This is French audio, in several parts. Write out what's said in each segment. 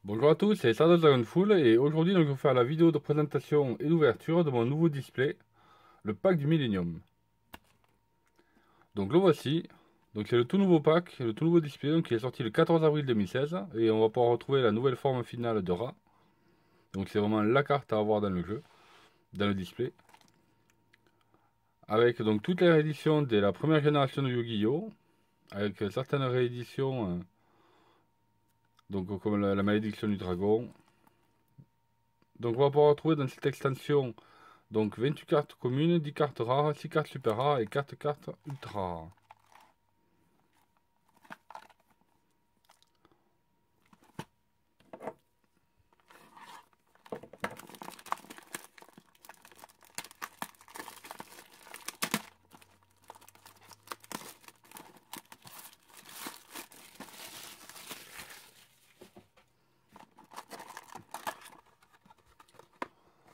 Bonjour à tous, c'est Sardos Dragonful et aujourd'hui je vais faire la vidéo de présentation et d'ouverture de mon nouveau display, le pack du Millennium. Donc le voici, donc c'est le tout nouveau pack, le tout nouveau display donc, qui est sorti le 14 avril 2016 et on va pouvoir retrouver la nouvelle forme finale de Ra. Donc c'est vraiment la carte à avoir dans le jeu, dans le display. Avec donc toutes les rééditions de la première génération de Yu-Gi-Oh! Avec certaines rééditions, donc comme la malédiction du dragon. Donc on va pouvoir retrouver dans cette extension donc 28 cartes communes, 10 cartes rares, 6 cartes super rares et 4 cartes ultra rares.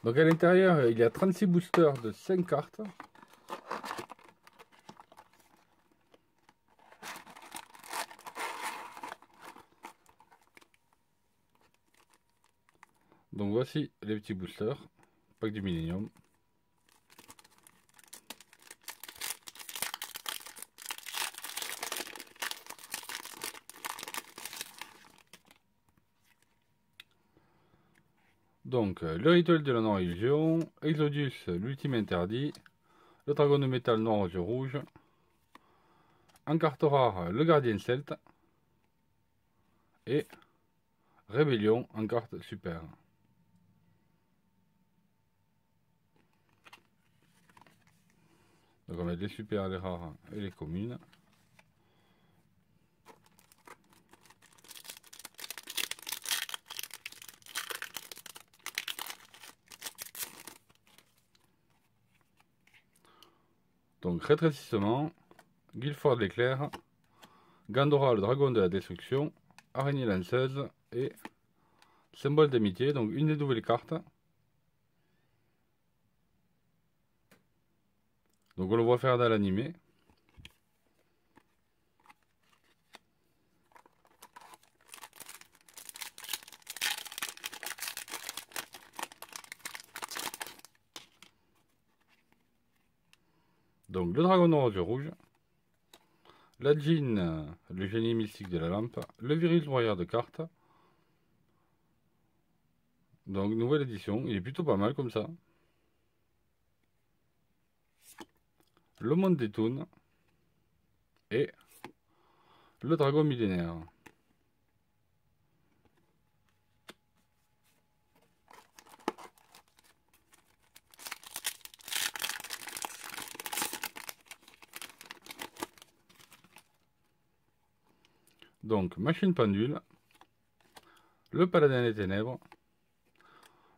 Donc à l'intérieur, il y a 36 boosters de 5 cartes. Donc voici les petits boosters, pack du Millennium. Donc le rituel de la non-illusion, Exodus, l'ultime interdit, le dragon de métal noir aux yeux rouges, en carte rare, le gardien celte, et Rébellion en carte super. Donc on met les super, les rares et les communes. Donc rétrécissement, Guilford l'éclair, Gandora le dragon de la destruction, araignée lanceuse et symbole d'amitié, donc une des nouvelles cartes. Donc on le voit faire dans l'animé. Donc le dragon noir aux yeux rouges, la Djinn, le génie mystique de la lampe, le viril broyeur de cartes. Donc nouvelle édition, il est plutôt pas mal comme ça. Le monde des toons et le dragon millénaire. Donc machine pendule, le paladin des ténèbres,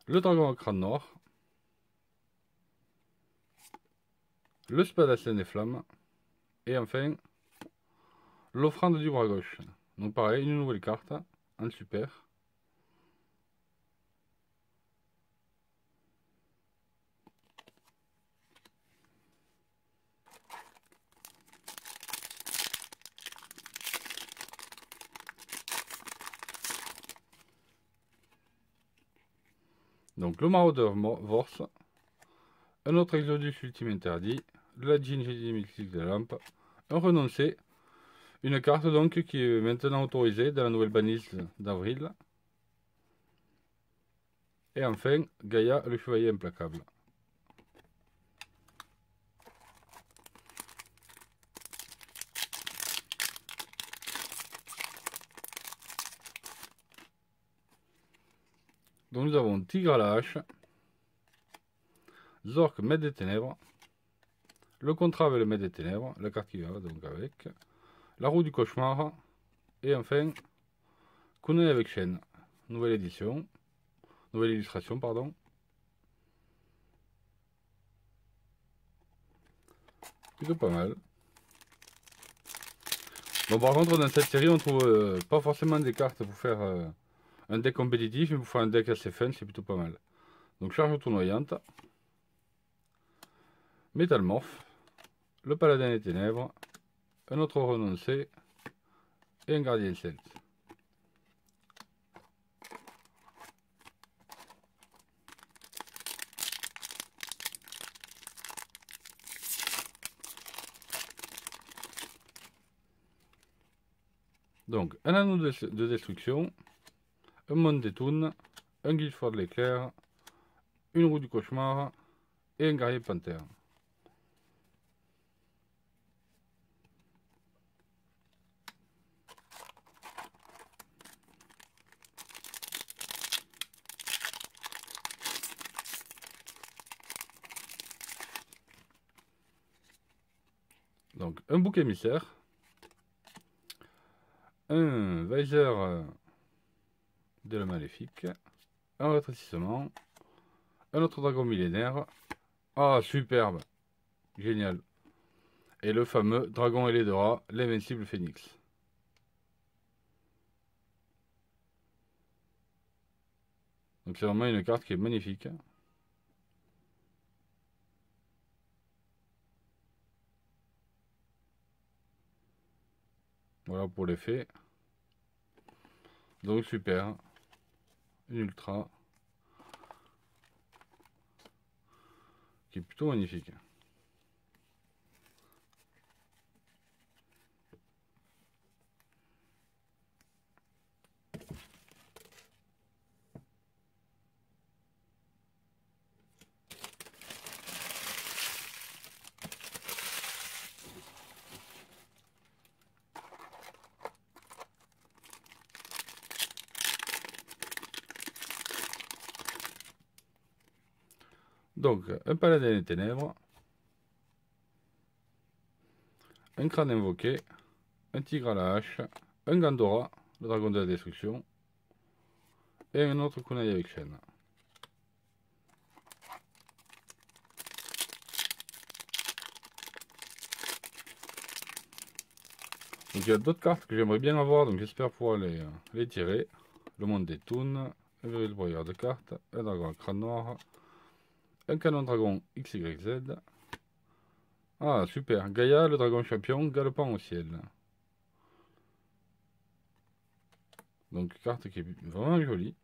le dragon à crâne noir, le spadassin des flammes et enfin l'offrande du bras gauche. Donc pareil, une nouvelle carte en super. Donc le maraudeur Vorse, un autre Exodus ultime interdit, la Djinn génie mystique de la lampe, un renoncé, une carte donc qui est maintenant autorisée dans la nouvelle banlist d'avril. Et enfin, Gaïa, le chevalier implacable. Donc nous avons Tigre à la hache, Zork, maître des ténèbres, le contrat avec le maître des ténèbres, la carte qui va donc avec, la roue du cauchemar, et enfin, Kunai avec chaîne, nouvelle édition, nouvelle illustration, pardon. Plutôt pas mal. Bon, par contre, dans cette série, on trouve pas forcément des cartes pour faire un deck compétitif, mais pour faire un deck assez fun, c'est plutôt pas mal. Donc, charge tournoyante, Métalmorphe, le paladin des ténèbres, un autre renoncé et un gardien celte. Donc, un anneau de destruction, un monde des Toons, un Guilford de l'éclair, une roue du cauchemar et un guerrier panthère. Donc, un bouc émissaire, un Weiser de la maléfique, un rétrécissement, un autre dragon millénaire. Ah, superbe, génial. Et le fameux dragon ailé de rat, l'invincible phénix. Donc c'est vraiment une carte qui est magnifique. Voilà pour l'effet. Donc super. Une ultra. Qui est plutôt magnifique. Donc, un paladin des ténèbres, un crâne invoqué, un tigre à la hache, un Gandora, le dragon de la destruction, et un autre kunai avec chaîne. Donc il y a d'autres cartes que j'aimerais bien avoir, donc j'espère pouvoir les tirer. Le monde des Toons, un viril broyeur de cartes, un dragon à crâne noir, un canon dragon XYZ. Ah super, Gaïa, le dragon champion, galopant au ciel. Donc carte qui est vraiment jolie.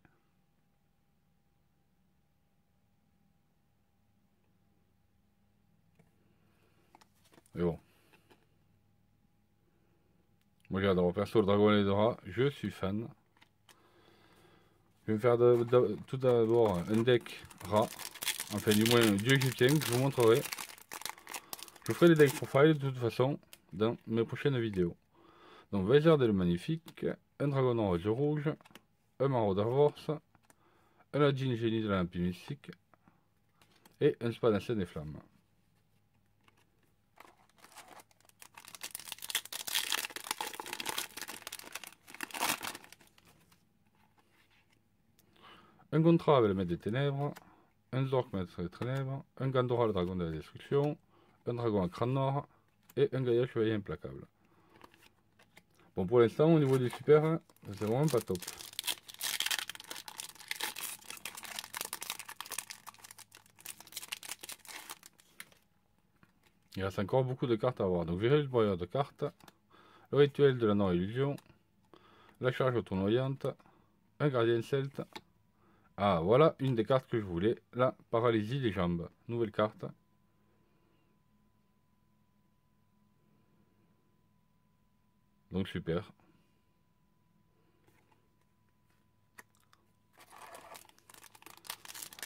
Mais bon. Moi j'adore, perso le dragon et les rats, je suis fan. Je vais me faire tout d'abord un deck rat. Enfin du moins dieu égyptien que je vous montrerai. Je ferai des deck profile de toute façon dans mes prochaines vidéos. Donc Weiser le magnifique, un dragon noir aux yeux rouges, un marauder Vorse, un Adjin génie de la lampe mystique et un Spadassin des flammes. Un contrat avec le maître des ténèbres, un Zork maître des ténèbres, un Gandora le dragon de la destruction, un dragon à crâne noir et un Gaïa chevalier implacable. Bon pour l'instant au niveau des super, c'est vraiment pas top. Il reste encore beaucoup de cartes à avoir. Donc viril broyeur de cartes, le rituel de la non-illusion, la charge tournoyante, un gardien celte. Ah voilà une des cartes que je voulais, la paralysie des jambes. Nouvelle carte. Donc super.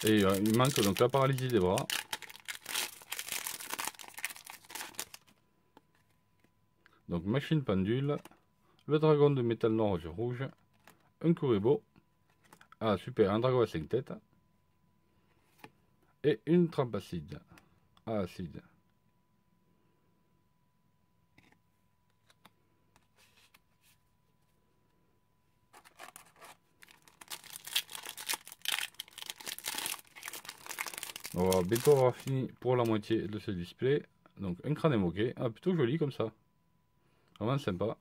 Et il manque donc la paralysie des bras. Donc machine pendule, le dragon de métal noir aux yeux rouges, un Kuribo. Ah super, un dragon à 5 têtes. Et une trempe acide. Ah acide. On va bientôt avoir fini pour la moitié de ce display. Donc un crâne évoqué, ah plutôt joli comme ça. Vraiment sympa.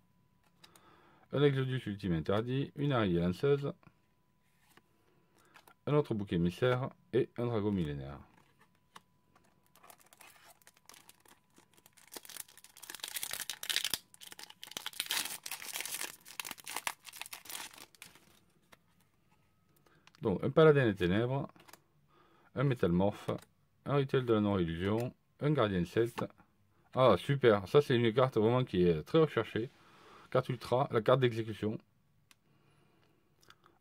Un Exodus ultime interdit, une araignée lanceuse, un autre bouc émissaire et un dragon millénaire. Donc un paladin des ténèbres, un métalmorphe, un rituel de la non-illusion, un gardien celte. Ah super, ça c'est une carte vraiment qui est très recherchée, carte ultra, la carte d'exécution.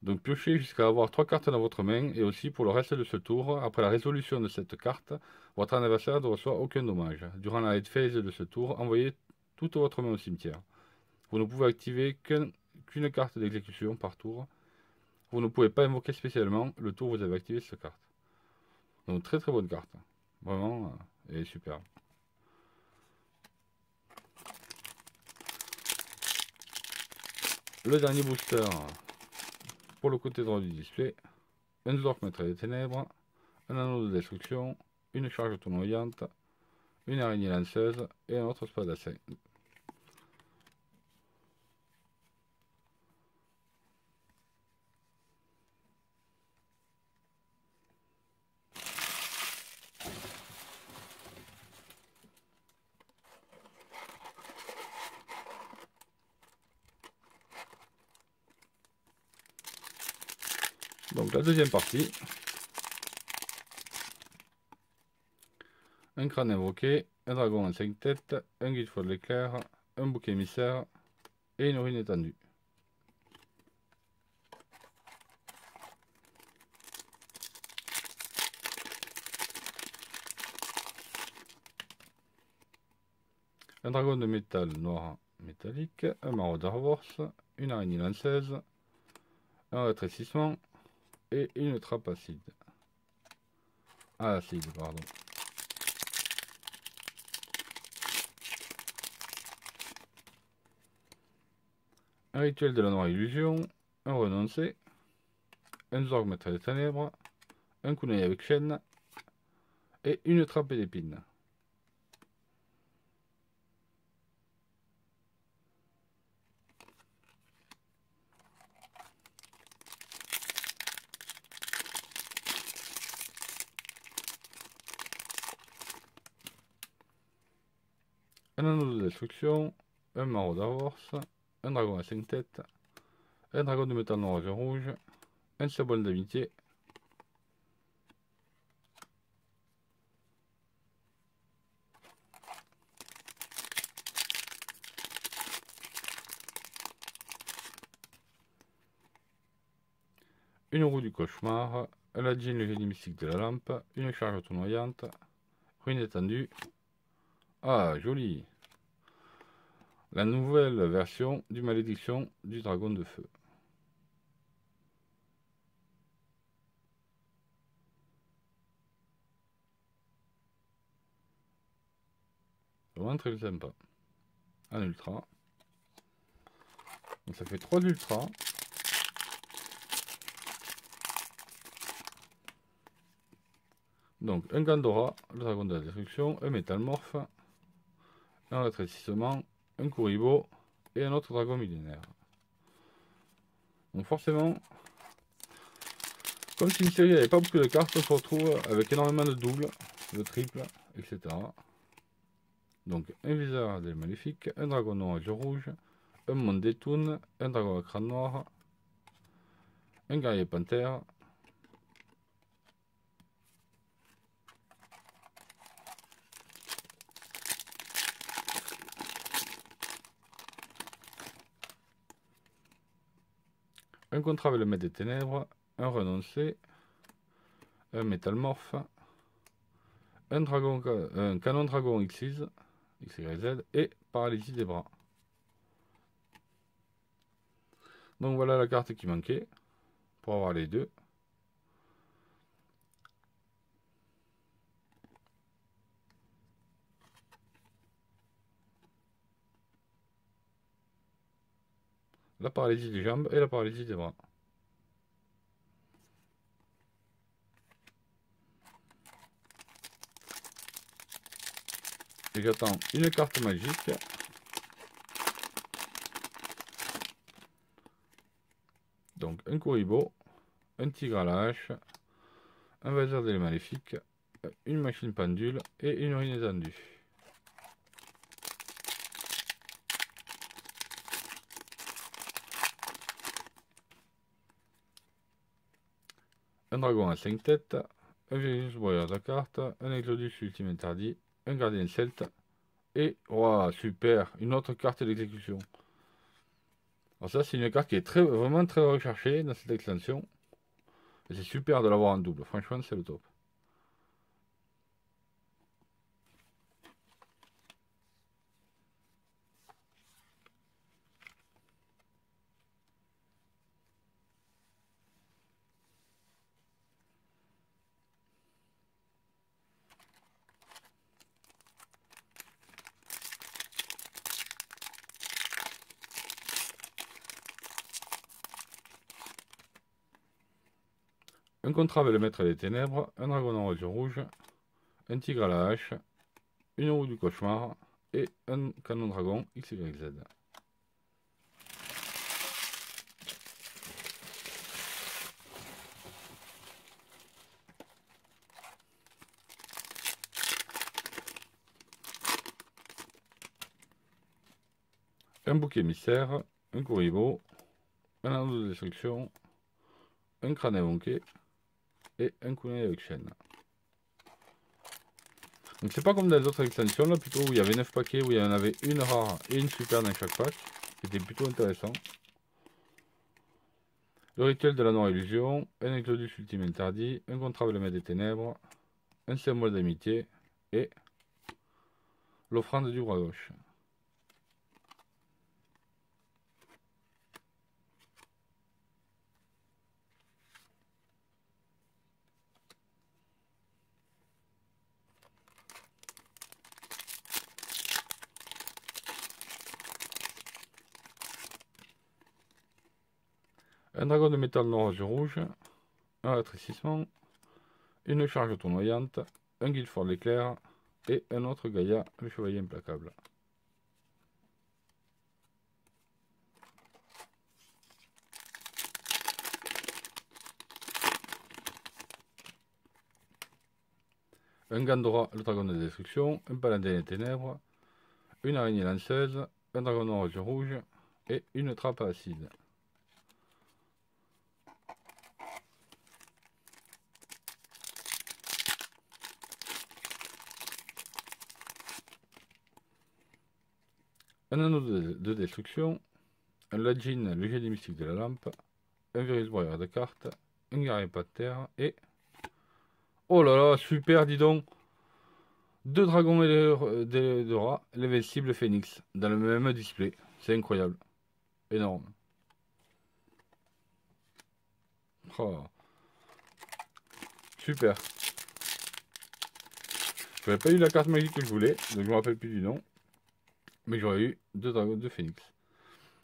Donc piochez jusqu'à avoir 3 cartes dans votre main, et aussi pour le reste de ce tour, après la résolution de cette carte, votre adversaire ne reçoit aucun dommage. Durant la head phase de ce tour, envoyez toute votre main au cimetière. Vous ne pouvez activer qu'une carte d'exécution par tour. Vous ne pouvez pas invoquer spécialement le tour où vous avez activé cette carte. Donc très très bonne carte. Vraiment, elle est superbe. Le dernier booster pour le côté droit du display. Un Zork Maître des Ténèbres, un anneau de destruction, une charge tournoyante, une araignée lanceuse et un autre spadassin. Donc la deuxième partie. Un crâne invoqué, un dragon en 5 têtes, un guide de l'éclair, un bouc émissaire et une urine étendue. Un dragon de métal noir métallique, un maraudeur worse, une araignée lanceuse, un rétrécissement et une trappe acide. Ah, acide, pardon. Un rituel de la noire illusion, un renoncé, un Zork Maître des Ténèbres, un kunai avec chaîne et une trappe d'épines. Un anneau de destruction, un maraudeur worse, un dragon à 5 têtes, un dragon de métal noir et rouge, un symbole d'amitié, une roue du cauchemar, un Ladjin le génie mystique de la lampe, une charge tournoyante, ruine étendue. Ah, joli! La nouvelle version du malédiction du dragon de feu. Vraiment très sympa. Un ultra. Donc ça fait 3 ultras. Donc un Gandora, le dragon de la destruction, un métamorphe, un rétrécissement, un Kuribo et un autre dragon millénaire. Donc forcément, comme si une série n'avait pas beaucoup de cartes, on se retrouve avec énormément de doubles, de triples, etc. Donc un viseur des maléfiques, un dragon noir et rouge, un monde des Toons, un dragon à crâne noir, un guerrier panthère, un contrat avec le maître des ténèbres, un renoncé, un métamorphe, un canon dragon XYZ et paralysie des bras. Donc voilà la carte qui manquait pour avoir les deux. La paralysie des jambes et la paralysie des bras. Et j'attends une carte magique. Donc un Kuribo, un tigre à la hache, un vaseur des maléfiques, une machine pendule et une urine étendue. Un dragon à 5 têtes, un Virus broyeur de cartes, un Exodus ultime interdit, un gardien celte et, wow, super, une autre carte d'exécution. Alors ça, c'est une carte qui est vraiment très recherchée dans cette extension. Et c'est super de l'avoir en double. Franchement, c'est le top. Un contrat avec le maître des ténèbres, un dragon en rose rouge, un tigre à la hache, une roue du cauchemar et un canon dragon XYZ. Un bouquet mystère, un Kuribo, un anneau de destruction, un crâne évoqué et un kunai avec chaîne. Donc c'est pas comme dans les autres extensions là, plutôt où il y avait 9 paquets, où il y en avait une rare et une super dans chaque pack. C'était plutôt intéressant. Le rituel de la non-illusion, un Exodus ultime interdit, un contrat avec le maître des ténèbres, un symbole d'amitié et l'offrande du bras gauche. Un dragon de métal noir et rouge, un rétrécissement, une charge tournoyante, un Guildford l'éclair et un autre Gaïa, le chevalier implacable. Un Gandora, le dragon de destruction, un paladin des ténèbres, une araignée lanceuse, un dragon noir et rouge et une trappe acide. Un anneau de destruction, un Lajin, le génie mystique de la lampe, un virus broyeur de cartes, un guerrier pas de terre et... Oh là là, super, dis donc! Deux dragons et des rats, l'invincible phénix, dans le même display. C'est incroyable. Énorme. Oh, super. J'aurais pas eu la carte magique que je voulais, donc je me rappelle plus du nom. Mais j'aurais eu deux dragons de phénix.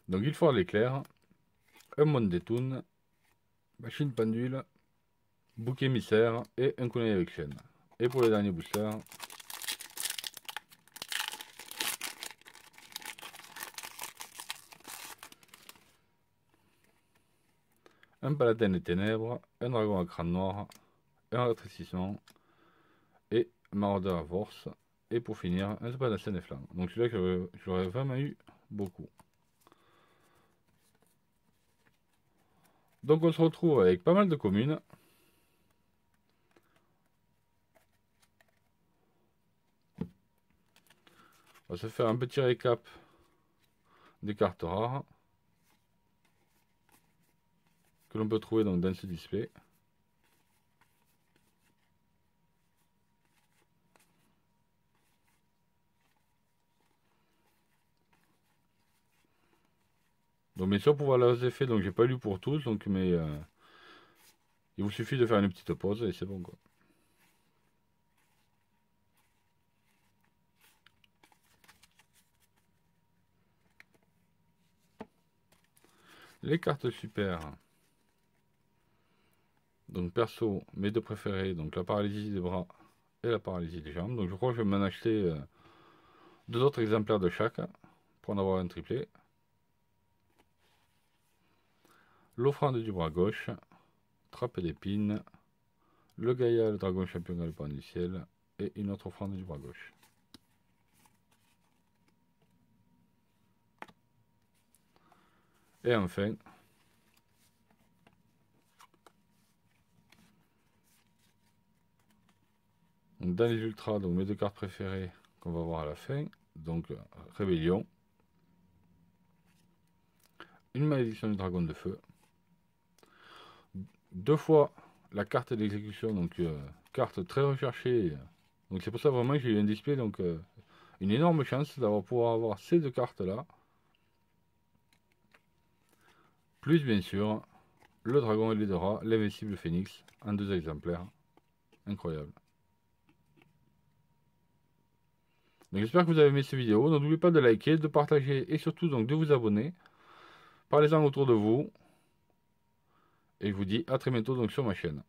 Donc il faut l'éclair, un monde des toons, machine pendule, bouquet émissaire et un kunai avec chaîne. Et pour les derniers boosters, un paladin des ténèbres, un dragon à crâne noir, un rétrécissement et maraudeur à force. Et pour finir, un spadassin des flammes. Donc celui-là que j'aurais vraiment eu beaucoup. Donc on se retrouve avec pas mal de communes. On va se faire un petit récap des cartes rares que l'on peut trouver donc dans ce display. Donc bien sûr pour voir leurs effets, donc j'ai pas lu pour tous, donc mais il vous suffit de faire une petite pause et c'est bon quoi. Les cartes super. Donc perso, mes deux préférés, donc la paralysie des bras et la paralysie des jambes. Donc je crois que je vais m'en acheter deux autres exemplaires de chaque pour en avoir un triplé. L'offrande du bras gauche, trappe d'épines, le Gaïa, le dragon champion galopant du ciel et une autre offrande du bras gauche. Et enfin, donc dans les ultras, donc mes deux cartes préférées qu'on va voir à la fin, donc Rébellion une malédiction du dragon de feu. 2 fois la carte d'exécution, donc carte très recherchée. Donc c'est pour ça vraiment que j'ai eu un display, donc une énorme chance d'avoir pouvoir avoir ces 2 cartes là. Plus bien sûr, le dragon et les 2 rats, l'invincible phénix, en 2 exemplaires. Incroyable. Donc j'espère que vous avez aimé cette vidéo. N'oubliez pas de liker, de partager et surtout donc de vous abonner. Parlez-en autour de vous. Et je vous dis à très bientôt donc sur ma chaîne.